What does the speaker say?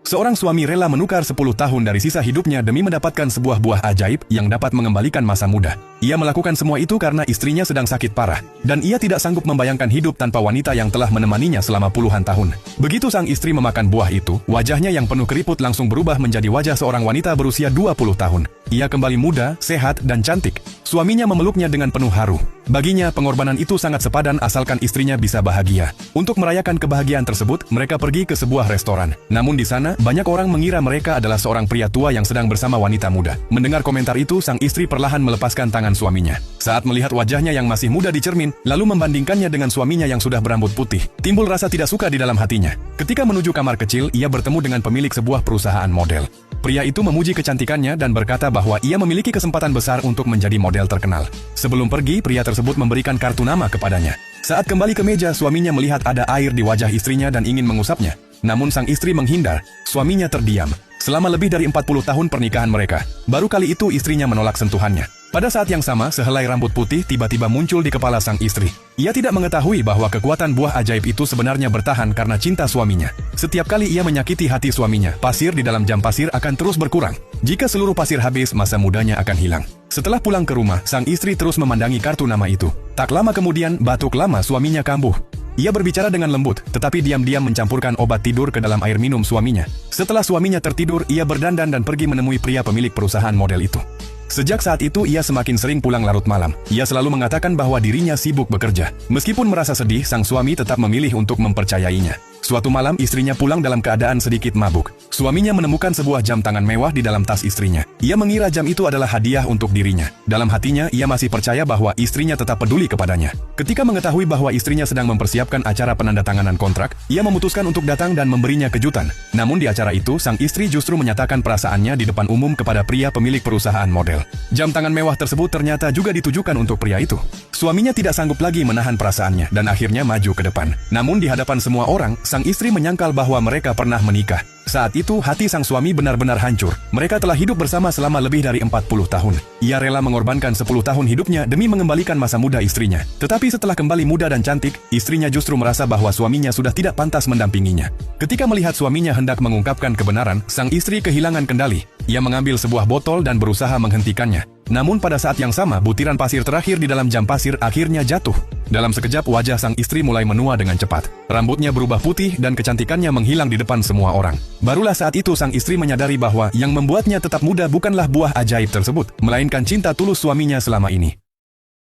Seorang suami rela menukar 10 tahun dari sisa hidupnya demi mendapatkan sebuah buah ajaib yang dapat mengembalikan masa muda. Ia melakukan semua itu karena istrinya sedang sakit parah, dan ia tidak sanggup membayangkan hidup tanpa wanita yang telah menemaninya selama puluhan tahun. Begitu sang istri memakan buah itu, wajahnya yang penuh keriput langsung berubah menjadi wajah seorang wanita berusia 20 tahun. Ia kembali muda, sehat, dan cantik. Suaminya memeluknya dengan penuh haru. Baginya, pengorbanan itu sangat sepadan asalkan istrinya bisa bahagia. Untuk merayakan kebahagiaan tersebut, mereka pergi ke sebuah restoran. Namun di sana, banyak orang mengira mereka adalah seorang pria tua yang sedang bersama wanita muda. Mendengar komentar itu, sang istri perlahan melepaskan tangan suaminya. Saat melihat wajahnya yang masih muda di cermin, lalu membandingkannya dengan suaminya yang sudah berambut putih, timbul rasa tidak suka di dalam hatinya. Ketika menuju kamar kecil, ia bertemu dengan pemilik sebuah perusahaan model. Pria itu memuji kecantikannya dan berkata bahwa ia memiliki kesempatan besar untuk menjadi model terkenal. Sebelum pergi, pria tersebut memberikan kartu nama kepadanya. Saat kembali ke meja, suaminya melihat ada air di wajah istrinya dan ingin mengusapnya. Namun sang istri menghindar. Suaminya terdiam. Selama lebih dari 40 tahun pernikahan mereka, baru kali itu istrinya menolak sentuhannya. Pada saat yang sama, sehelai rambut putih tiba-tiba muncul di kepala sang istri. Ia tidak mengetahui bahwa kekuatan buah ajaib itu sebenarnya bertahan karena cinta suaminya. Setiap kali ia menyakiti hati suaminya, pasir di dalam jam pasir akan terus berkurang. Jika seluruh pasir habis, masa mudanya akan hilang. Setelah pulang ke rumah, sang istri terus memandangi kartu nama itu. Tak lama kemudian, batuk lama suaminya kambuh. Ia berbicara dengan lembut, tetapi diam-diam mencampurkan obat tidur ke dalam air minum suaminya. Setelah suaminya tertidur, ia berdandan dan pergi menemui pria pemilik perusahaan model itu. Sejak saat itu, ia semakin sering pulang larut malam. Ia selalu mengatakan bahwa dirinya sibuk bekerja. Meskipun merasa sedih, sang suami tetap memilih untuk mempercayainya. Suatu malam, istrinya pulang dalam keadaan sedikit mabuk. Suaminya menemukan sebuah jam tangan mewah di dalam tas istrinya. Ia mengira jam itu adalah hadiah untuk dirinya. Dalam hatinya, ia masih percaya bahwa istrinya tetap peduli kepadanya. Ketika mengetahui bahwa istrinya sedang mempersiapkan acara penandatanganan kontrak, ia memutuskan untuk datang dan memberinya kejutan. Namun di acara itu, sang istri justru menyatakan perasaannya di depan umum kepada pria pemilik perusahaan model. Jam tangan mewah tersebut ternyata juga ditujukan untuk pria itu. Suaminya tidak sanggup lagi menahan perasaannya dan akhirnya maju ke depan. Namun di hadapan semua orang, sang istri menyangkal bahwa mereka pernah menikah. Saat itu, hati sang suami benar-benar hancur. Mereka telah hidup bersama selama lebih dari 40 tahun. Ia rela mengorbankan 10 tahun hidupnya demi mengembalikan masa muda istrinya. Tetapi setelah kembali muda dan cantik, istrinya justru merasa bahwa suaminya sudah tidak pantas mendampinginya. Ketika melihat suaminya hendak mengungkapkan kebenaran, sang istri kehilangan kendali. Ia mengambil sebuah botol dan berusaha menghentikannya. Namun pada saat yang sama, butiran pasir terakhir di dalam jam pasir akhirnya jatuh. Dalam sekejap, wajah sang istri mulai menua dengan cepat. Rambutnya berubah putih dan kecantikannya menghilang di depan semua orang. Barulah saat itu sang istri menyadari bahwa yang membuatnya tetap muda bukanlah buah ajaib tersebut, melainkan cinta tulus suaminya selama ini.